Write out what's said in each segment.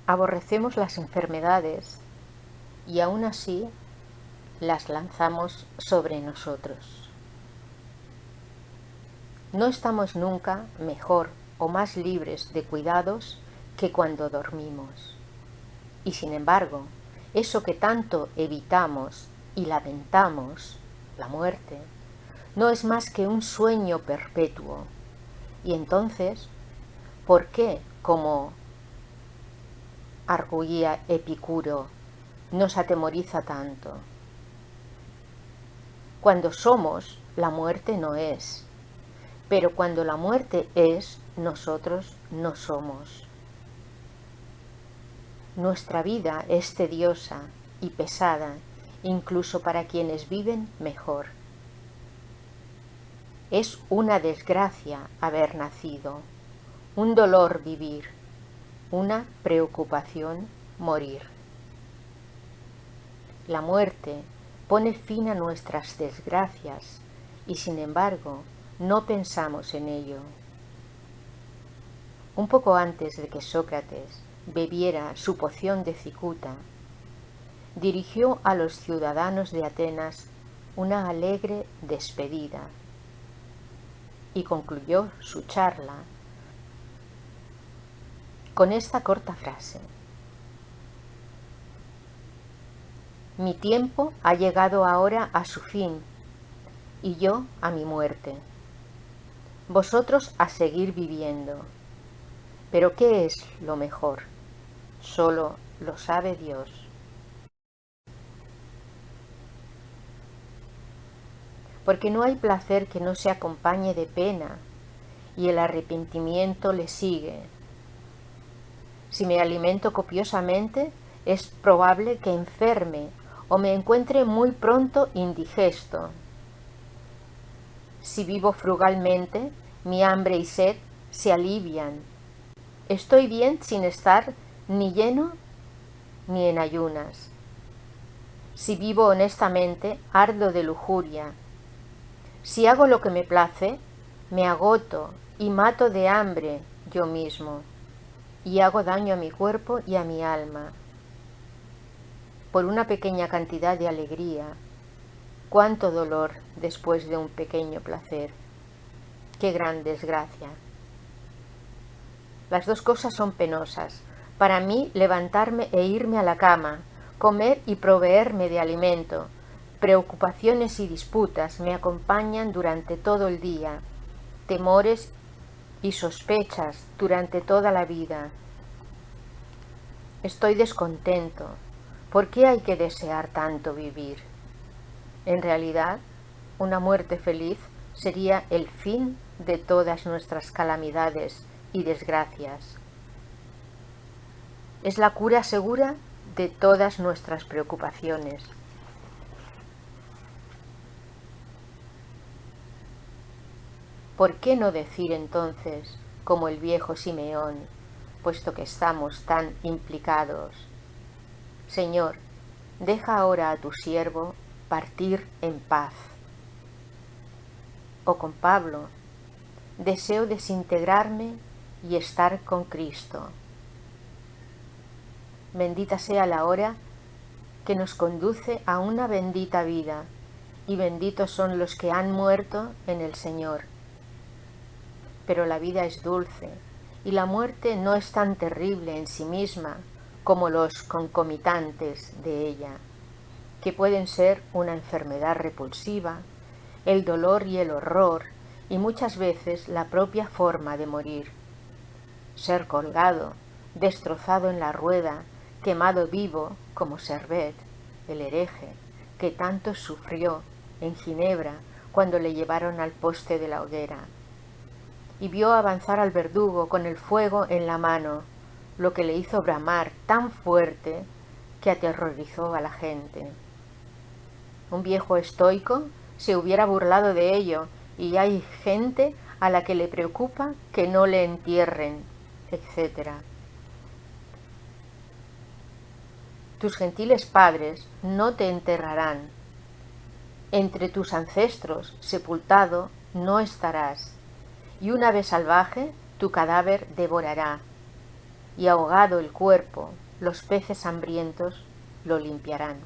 Aborrecemos las enfermedades y aún así las lanzamos sobre nosotros. No estamos nunca mejor o más libres de cuidados que cuando dormimos. Y sin embargo, eso que tanto evitamos y lamentamos, la muerte, no es más que un sueño perpetuo. Y entonces, ¿por qué, como arguía Epicuro, nos atemoriza tanto? Cuando somos, la muerte no es. Pero cuando la muerte es, nosotros no somos. Nuestra vida es tediosa y pesada, incluso para quienes viven mejor. Es una desgracia haber nacido, un dolor vivir, una preocupación morir. La muerte pone fin a nuestras desgracias y sin embargo no pensamos en ello. Un poco antes de que Sócrates bebiera su poción de cicuta, dirigió a los ciudadanos de Atenas una alegre despedida y concluyó su charla con esta corta frase: mi tiempo ha llegado ahora a su fin y yo a mi muerte. Vosotros a seguir viviendo. Pero ¿qué es lo mejor? Solo lo sabe Dios. Porque no hay placer que no se acompañe de pena, y el arrepentimiento le sigue. Si me alimento copiosamente, es probable que enferme o me encuentre muy pronto indigesto. Si vivo frugalmente, mi hambre y sed se alivian. Estoy bien sin estar ni lleno ni en ayunas. Si vivo honestamente, ardo de lujuria. Si hago lo que me place, me agoto y mato de hambre yo mismo, y hago daño a mi cuerpo y a mi alma. Por una pequeña cantidad de alegría, cuánto dolor después de un pequeño placer. Qué gran desgracia. Las dos cosas son penosas. Para mí, levantarme e irme a la cama, comer y proveerme de alimento. Preocupaciones y disputas me acompañan durante todo el día. Temores y sospechas durante toda la vida. Estoy descontento. ¿Por qué hay que desear tanto vivir? En realidad, una muerte feliz sería el fin de todas nuestras calamidades y desgracias. Es la cura segura de todas nuestras preocupaciones. ¿Por qué no decir entonces, como el viejo Simeón, puesto que estamos tan implicados: Señor, deja ahora a tu siervo partir en paz? O con Pablo: deseo desintegrarme y estar con Cristo. Bendita sea la hora que nos conduce a una bendita vida, y benditos son los que han muerto en el Señor. Pero la vida es dulce, y la muerte no es tan terrible en sí misma como los concomitantes de ella, que pueden ser una enfermedad repulsiva, el dolor y el horror, y muchas veces la propia forma de morir. Ser colgado, destrozado en la rueda, quemado vivo como Servet, el hereje, que tanto sufrió en Ginebra cuando le llevaron al poste de la hoguera, y vio avanzar al verdugo con el fuego en la mano, lo que le hizo bramar tan fuerte que aterrorizó a la gente. Un viejo estoico se hubiera burlado de ello, y hay gente a la que le preocupa que no le entierren, etc. Tus gentiles padres no te enterrarán. Entre tus ancestros sepultado no estarás, y un ave salvaje tu cadáver devorará. y ahogado el cuerpo, los peces hambrientos lo limpiarán.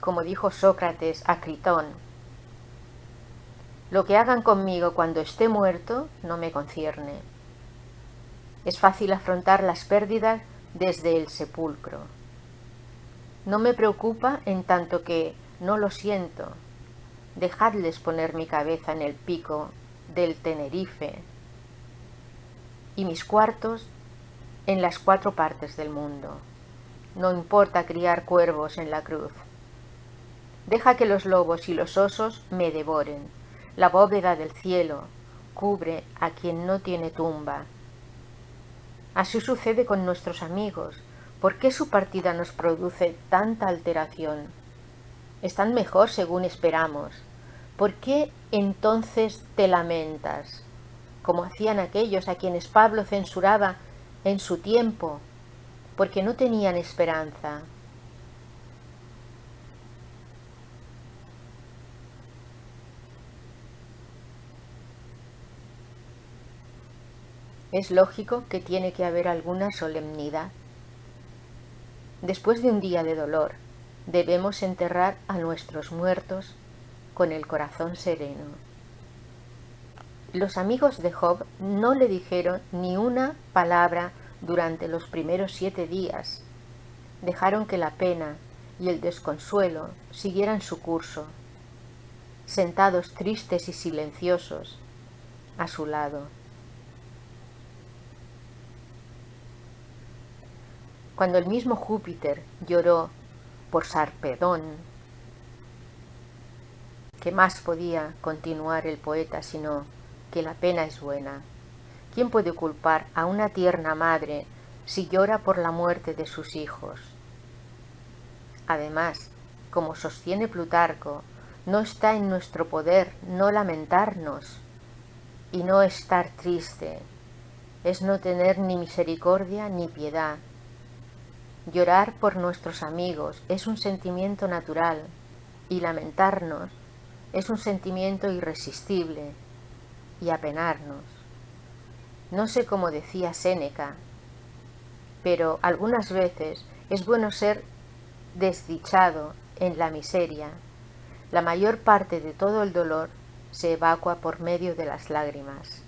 Como dijo Sócrates a Critón, lo que hagan conmigo cuando esté muerto no me concierne. Es fácil afrontar las pérdidas desde el sepulcro. No me preocupa en tanto que no lo siento. Dejadles poner mi cabeza en el pico del Tenerife y mis cuartos en las 4 partes del mundo. No importa criar cuervos en la cruz. Deja que los lobos y los osos me devoren. La bóveda del cielo cubre a quien no tiene tumba. Así sucede con nuestros amigos. ¿Por qué su partida nos produce tanta alteración? Están mejor según esperamos. ¿Por qué entonces te lamentas? Como hacían aquellos a quienes Pablo censuraba en su tiempo, porque no tenían esperanza. Es lógico que tiene que haber alguna solemnidad. Después de un día de dolor, debemos enterrar a nuestros muertos con el corazón sereno. Los amigos de Job no le dijeron ni una palabra durante los primeros 7 días. Dejaron que la pena y el desconsuelo siguieran su curso, sentados tristes y silenciosos a su lado. Cuando el mismo Júpiter lloró por Sarpedón, ¿qué más podía continuar el poeta sino que la pena es buena? ¿Quién puede culpar a una tierna madre si llora por la muerte de sus hijos? Además, como sostiene Plutarco, no está en nuestro poder no lamentarnos y no estar triste. Es no tener ni misericordia ni piedad. Llorar por nuestros amigos es un sentimiento natural y lamentarnos es un sentimiento irresistible, y apenarnos. No sé cómo decía Séneca, pero algunas veces es bueno ser desdichado en la miseria. La mayor parte de todo el dolor se evacua por medio de las lágrimas.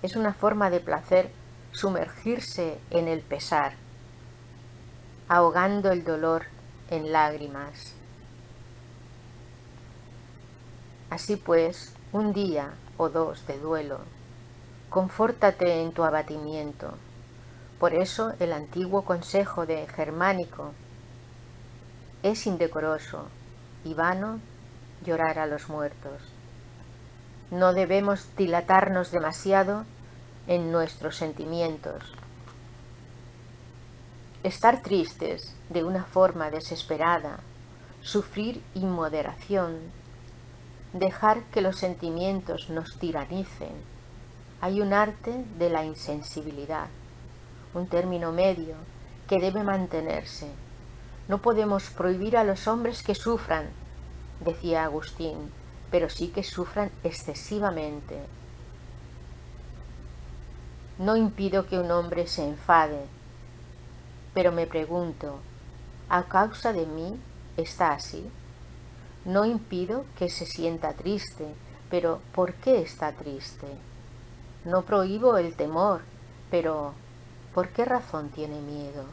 Es una forma de placer sumergirse en el pesar, ahogando el dolor en lágrimas. Así pues, un día o 2 de duelo, confórtate en tu abatimiento. Por eso el antiguo consejo de Germánico: es indecoroso y vano llorar a los muertos. No debemos dilatarnos demasiado en nuestros sentimientos. Estar tristes de una forma desesperada, sufrir inmoderación, dejar que los sentimientos nos tiranicen. Hay un arte de la insensibilidad, un término medio que debe mantenerse. No podemos prohibir a los hombres que sufran, decía Agustín, pero sí que sufran excesivamente. No impido que un hombre se enfade, pero me pregunto, ¿a causa de mí está así? No impido que se sienta triste, pero ¿por qué está triste? No prohíbo el temor, pero ¿por qué razón tiene miedo?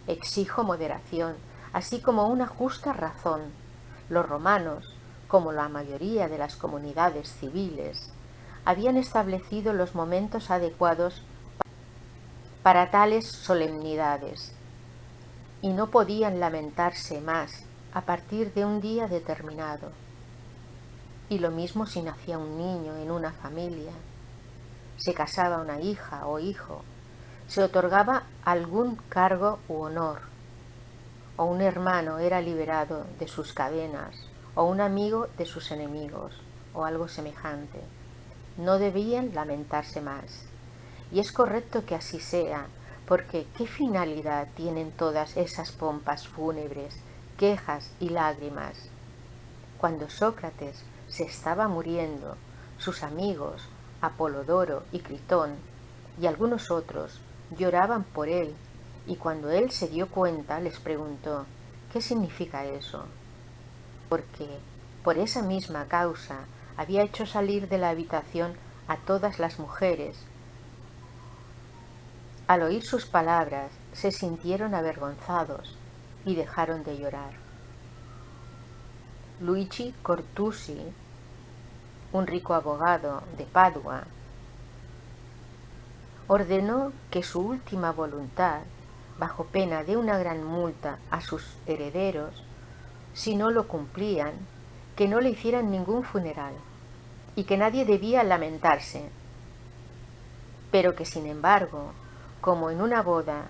Exijo moderación, así como una justa razón. Los romanos, como la mayoría de las comunidades civiles, habían establecido los momentos adecuados para tales solemnidades, y no podían lamentarse más a partir de un día determinado. Y lo mismo si nacía un niño en una familia, se casaba una hija o hijo, se otorgaba algún cargo u honor, o un hermano era liberado de sus cadenas, o un amigo de sus enemigos, o algo semejante. No debían lamentarse más. Y es correcto que así sea, porque ¿qué finalidad tienen todas esas pompas fúnebres, quejas y lágrimas? Cuando Sócrates se estaba muriendo, sus amigos, Apolodoro y Critón, y algunos otros lloraban por él, y cuando él se dio cuenta les preguntó: ¿qué significa eso? Porque por esa misma causa había hecho salir de la habitación a todas las mujeres. Al oír sus palabras se sintieron avergonzados y dejaron de llorar. Luigi Cortusi, un rico abogado de Padua, ordenó que su última voluntad, bajo pena de una gran multa a sus herederos, si no lo cumplían, que no le hicieran ningún funeral y que nadie debía lamentarse, pero que sin embargo, como en una boda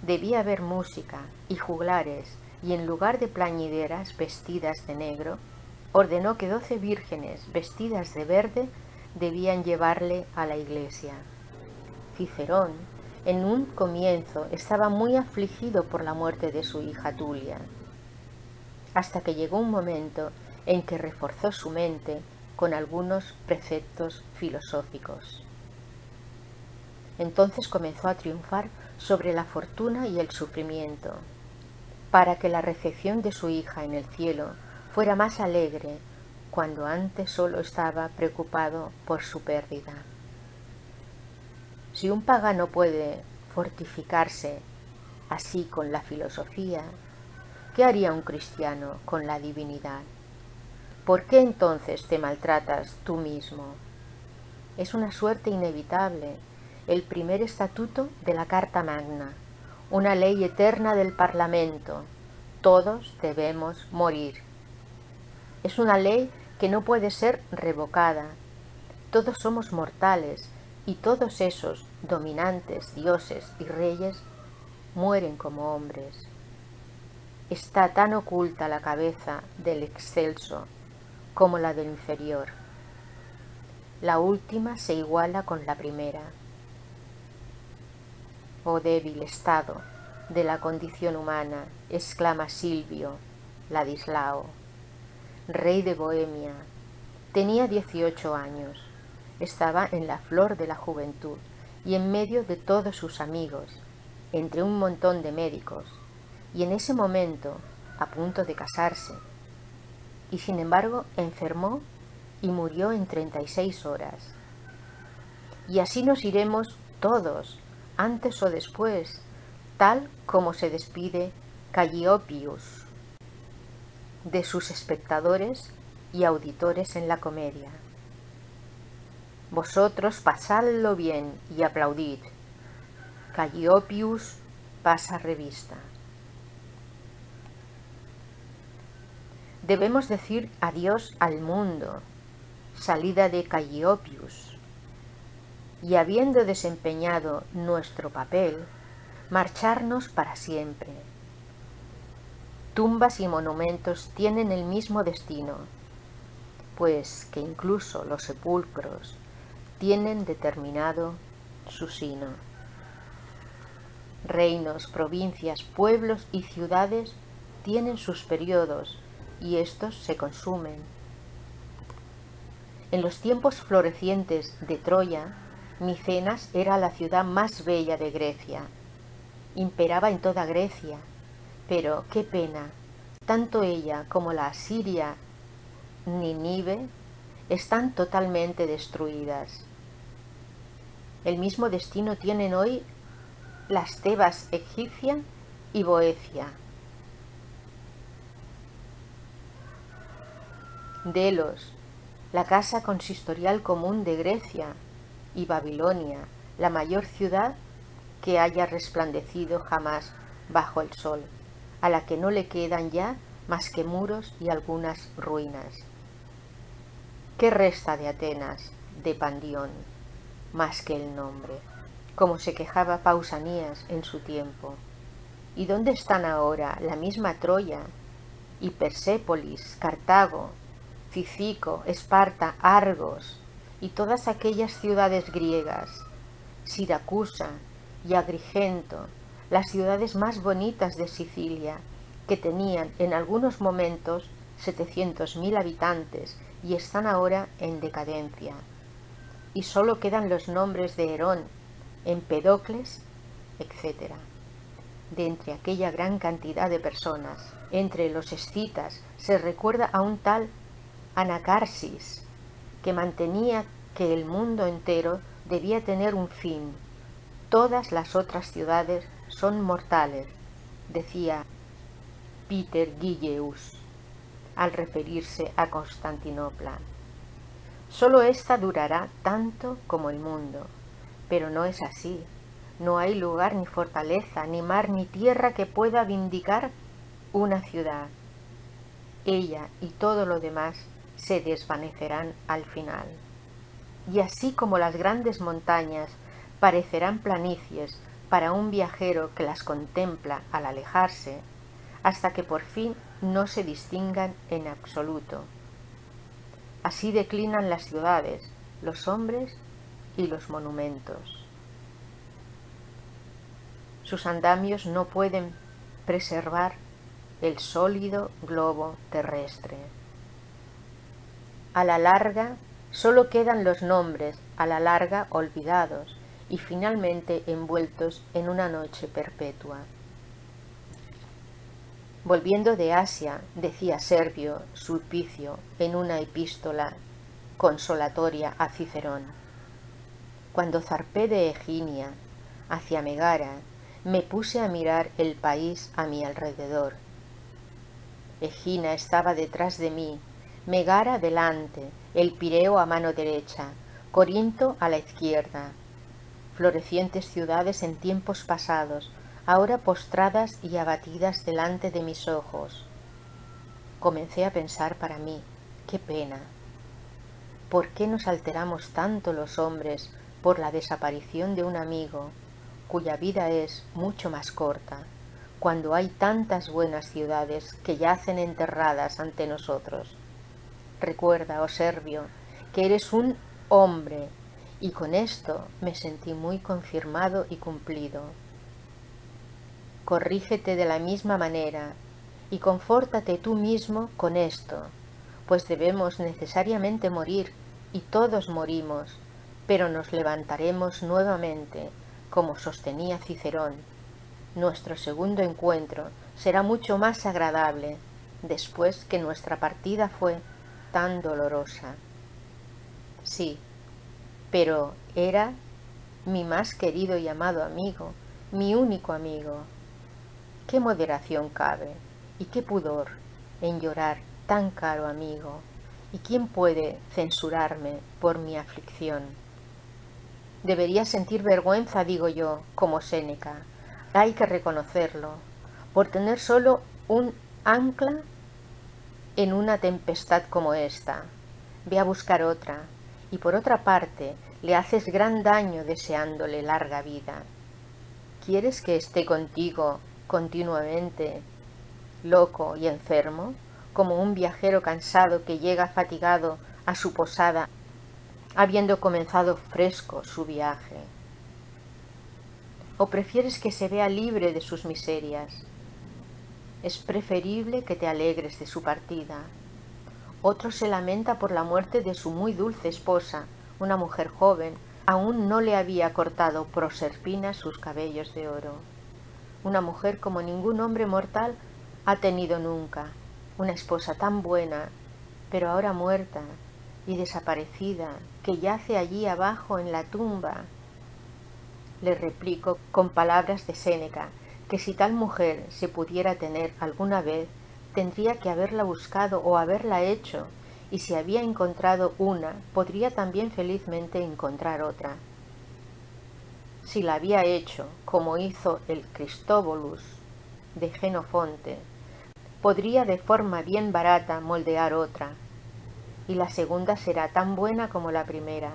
debía haber música y juglares y en lugar de plañideras vestidas de negro, ordenó que 12 vírgenes vestidas de verde debían llevarle a la iglesia. Cicerón, en un comienzo, estaba muy afligido por la muerte de su hija Tulia, hasta que llegó un momento en que reforzó su mente con algunos preceptos filosóficos. Entonces comenzó a triunfar sobre la fortuna y el sufrimiento, para que la recepción de su hija en el cielo fuera más alegre, cuando antes solo estaba preocupado por su pérdida. Si un pagano puede fortificarse así con la filosofía, ¿qué haría un cristiano con la divinidad? ¿Por qué entonces te maltratas tú mismo? Es una suerte inevitable, el primer estatuto de la Carta Magna, una ley eterna del Parlamento: todos debemos morir. Es una ley que no puede ser revocada. Todos somos mortales y todos esos dominantes, dioses y reyes mueren como hombres. Está tan oculta la cabeza del excelso como la del inferior. La última se iguala con la primera. Oh débil estado de la condición humana, exclama Silvio Ladislao, rey de Bohemia. Tenía 18 años, estaba en la flor de la juventud y en medio de todos sus amigos, entre un montón de médicos, y en ese momento a punto de casarse, y sin embargo enfermó y murió en 36 horas. Y así nos iremos todos, antes o después, tal como se despide Calliopius de sus espectadores y auditores en la comedia. Vosotros pasadlo bien y aplaudid. Calliopius pasa revista. Debemos decir adiós al mundo, salida de Calliopius, y habiendo desempeñado nuestro papel, marcharnos para siempre. Tumbas y monumentos tienen el mismo destino, pues que incluso los sepulcros tienen determinado su sino. Reinos, provincias, pueblos y ciudades tienen sus periodos y estos se consumen. En los tiempos florecientes de Troya, Micenas era la ciudad más bella de Grecia. Imperaba en toda Grecia, pero qué pena, tanto ella como la Asiria Nínive están totalmente destruidas. El mismo destino tienen hoy las Tebas egipcia y Boecia. Delos, la casa consistorial común de Grecia, y Babilonia, la mayor ciudad que haya resplandecido jamás bajo el sol, a la que no le quedan ya más que muros y algunas ruinas. ¿Qué resta de Atenas, de Pandión, más que el nombre? Como se quejaba Pausanias en su tiempo. ¿Y dónde están ahora la misma Troya, y Persépolis, Cartago, Cicico, Esparta, Argos, y todas aquellas ciudades griegas, Siracusa y Agrigento, las ciudades más bonitas de Sicilia, que tenían en algunos momentos 700.000 habitantes y están ahora en decadencia? Y solo quedan los nombres de Herón Empédocles, etc. De entre aquella gran cantidad de personas, entre los escitas, se recuerda a un tal Anacarsis, que mantenía que el mundo entero debía tener un fin. Todas las otras ciudades son mortales, decía Peter Gilleus al referirse a Constantinopla. Solo ésta durará tanto como el mundo, pero no es así. No hay lugar ni fortaleza, ni mar ni tierra que pueda vindicar una ciudad. Ella y todo lo demás se desvanecerán al final. Y así como las grandes montañas parecerán planicies para un viajero que las contempla al alejarse, hasta que por fin no se distingan en absoluto. Así declinan las ciudades, los hombres y los monumentos. Sus andamios no pueden preservar el sólido globo terrestre. A la larga solo quedan los nombres, a la larga olvidados y finalmente envueltos en una noche perpetua. Volviendo de Asia, decía Servio Sulpicio en una epístola consolatoria a Cicerón, cuando zarpé de Eginia hacia Megara, me puse a mirar el país a mi alrededor. Egina estaba detrás de mí, Megara delante, el Pireo a mano derecha, Corinto a la izquierda, florecientes ciudades en tiempos pasados, ahora postradas y abatidas delante de mis ojos. Comencé a pensar para mí, qué pena. ¿Por qué nos alteramos tanto los hombres por la desaparición de un amigo, cuya vida es mucho más corta, cuando hay tantas buenas ciudades que yacen enterradas ante nosotros? Recuerda, oh Servio, que eres un hombre, y con esto me sentí muy confirmado y cumplido. Corrígete de la misma manera, y confórtate tú mismo con esto, pues debemos necesariamente morir, y todos morimos, pero nos levantaremos nuevamente, como sostenía Cicerón. Nuestro segundo encuentro será mucho más agradable, después que nuestra partida fue tan dolorosa. Sí, pero era mi más querido y amado amigo, mi único amigo. ¿Qué moderación cabe y qué pudor en llorar tan caro amigo? ¿Y quién puede censurarme por mi aflicción? Debería sentir vergüenza, digo yo, como Séneca, hay que reconocerlo, por tener solo un ancla en una tempestad como esta. Ve a buscar otra, y por otra parte le haces gran daño deseándole larga vida. ¿Quieres que esté contigo continuamente, loco y enfermo, como un viajero cansado que llega fatigado a su posada, habiendo comenzado fresco su viaje? ¿O prefieres que se vea libre de sus miserias? Es preferible que te alegres de su partida. Otro se lamenta por la muerte de su muy dulce esposa, una mujer joven. Aún no le había cortado Proserpina sus cabellos de oro. Una mujer como ningún hombre mortal ha tenido nunca, una esposa tan buena, pero ahora muerta y desaparecida, que yace allí abajo en la tumba. Le replico con palabras de Séneca, que si tal mujer se pudiera tener alguna vez, tendría que haberla buscado o haberla hecho, y si había encontrado una, podría también felizmente encontrar otra. Si la había hecho, como hizo el Cristóbolus de Genofonte, podría de forma bien barata moldear otra, y la segunda será tan buena como la primera.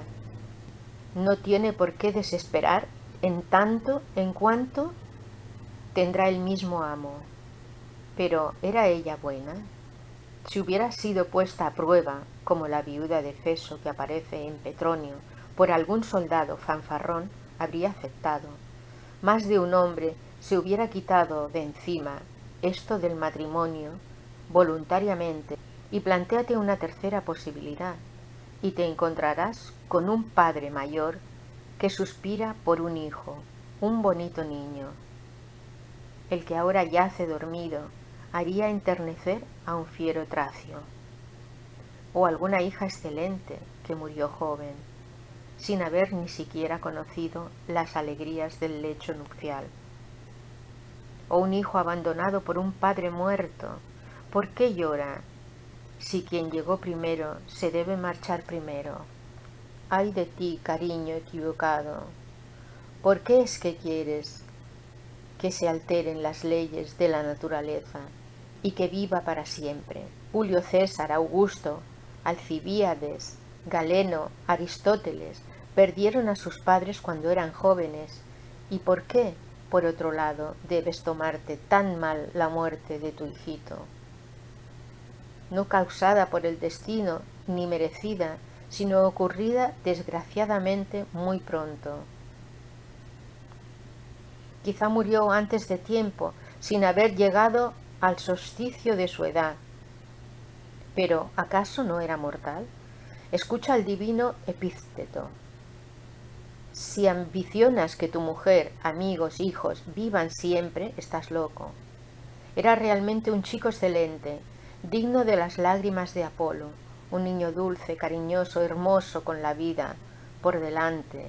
No tiene por qué desesperar en tanto en cuanto tendrá el mismo amo. Pero ¿era ella buena? Si hubiera sido puesta a prueba, como la viuda de Feso que aparece en Petronio, por algún soldado fanfarrón, habría aceptado. Más de un hombre se hubiera quitado de encima esto del matrimonio voluntariamente, y plantéate una tercera posibilidad, y te encontrarás con un padre mayor que suspira por un hijo, un bonito niño. El que ahora yace dormido haría enternecer a un fiero tracio. O alguna hija excelente que murió joven, sin haber ni siquiera conocido las alegrías del lecho nupcial. O un hijo abandonado por un padre muerto. ¿Por qué llora si quien llegó primero se debe marchar primero? Ay de ti, cariño equivocado, ¿por qué es que quieres que se alteren las leyes de la naturaleza y que viva para siempre? Julio César, Augusto, Alcibíades, Galeno, Aristóteles perdieron a sus padres cuando eran jóvenes. ¿Y por qué, por otro lado, debes tomarte tan mal la muerte de tu hijito? No causada por el destino ni merecida, sino ocurrida desgraciadamente muy pronto. Quizá murió antes de tiempo, sin haber llegado al solsticio de su edad. Pero ¿acaso no era mortal? Escucha el divino epíteto. Si ambicionas que tu mujer, amigos, hijos vivan siempre, estás loco. Era realmente un chico excelente, digno de las lágrimas de Apolo, un niño dulce, cariñoso, hermoso, con la vida por delante,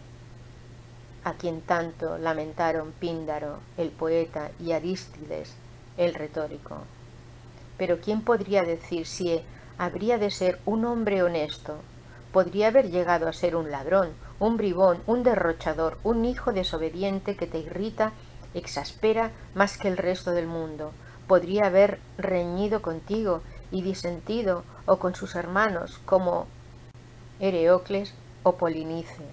a quien tanto lamentaron Píndaro, el poeta, y Arístides, el retórico. Pero ¿quién podría decir si habría de ser un hombre honesto? Podría haber llegado a ser un ladrón, un bribón, un derrochador, un hijo desobediente que te irrita, exaspera más que el resto del mundo. Podría haber reñido contigo y disentido, o con sus hermanos, como Hereocles o Polinice,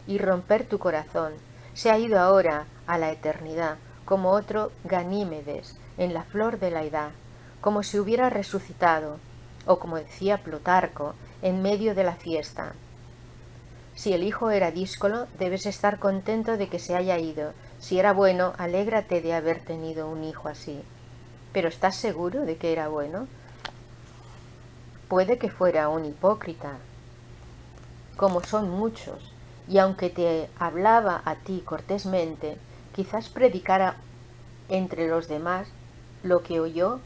y romper tu corazón. Se ha ido ahora a la eternidad, como otro Ganímedes, en la flor de la edad, como si hubiera resucitado, o como decía Plutarco, en medio de la fiesta. Si el hijo era díscolo, debes estar contento de que se haya ido. Si era bueno, alégrate de haber tenido un hijo así. ¿Pero estás seguro de que era bueno? Puede que fuera un hipócrita, como son muchos, y aunque te hablaba a ti cortésmente, quizás predicara entre los demás lo que oyó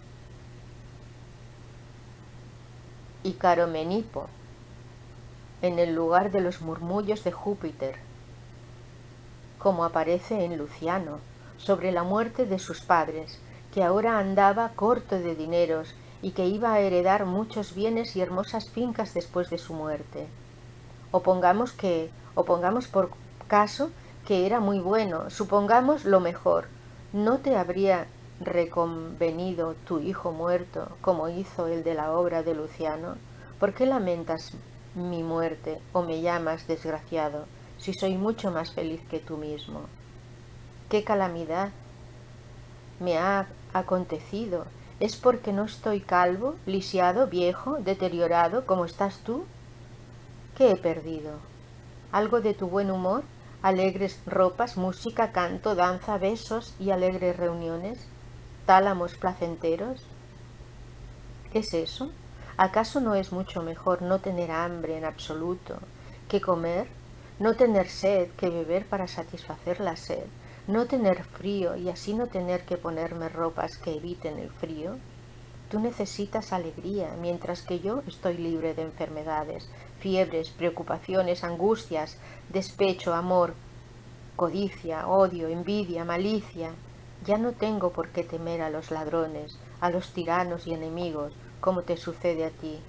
Icaromenipo en el lugar de los murmullos de Júpiter, como aparece en Luciano, sobre la muerte de sus padres, que ahora andaba corto de dineros y que iba a heredar muchos bienes y hermosas fincas después de su muerte. O pongamos por caso que era muy bueno, supongamos lo mejor. ¿No te habría reconvenido tu hijo muerto, como hizo el de la obra de Luciano? ¿Por qué lamentas mi muerte o me llamas desgraciado, si soy mucho más feliz que tú mismo? ¿Qué calamidad me ha acontecido? ¿Es porque no estoy calvo, lisiado, viejo, deteriorado, como estás tú? ¿Qué he perdido? ¿Algo de tu buen humor? ¿Alegres ropas, música, canto, danza, besos y alegres reuniones? ¿Tálamos placenteros? ¿Qué es eso? ¿Acaso no es mucho mejor no tener hambre en absoluto que comer? ¿No tener sed que beber para satisfacer la sed? ¿No tener frío y así no tener que ponerme ropas que eviten el frío? Tú necesitas alegría, mientras que yo estoy libre de enfermedades, fiebres, preocupaciones, angustias, despecho, amor, codicia, odio, envidia, malicia. Ya no tengo por qué temer a los ladrones, a los tiranos y enemigos, como te sucede a ti.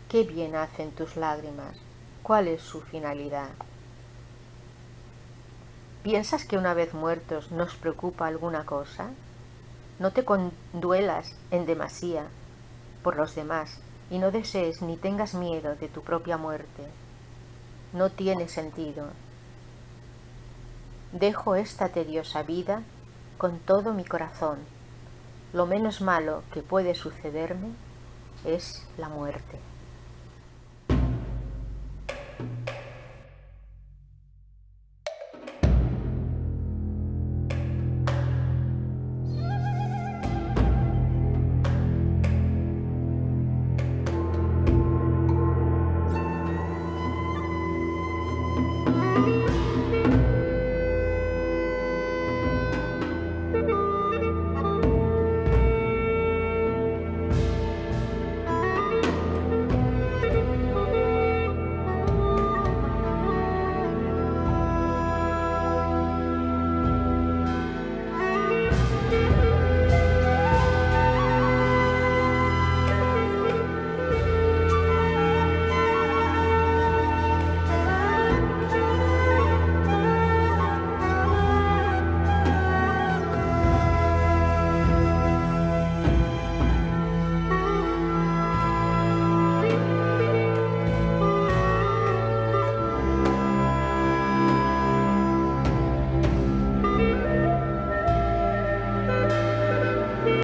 ¿Qué bien hacen tus lágrimas? ¿Cuál es su finalidad? ¿Piensas que una vez muertos nos preocupa alguna cosa? No te conduelas en demasía por los demás y no desees ni tengas miedo de tu propia muerte. No tiene sentido. Dejo esta tediosa vida con todo mi corazón. Lo menos malo que puede sucederme es la muerte.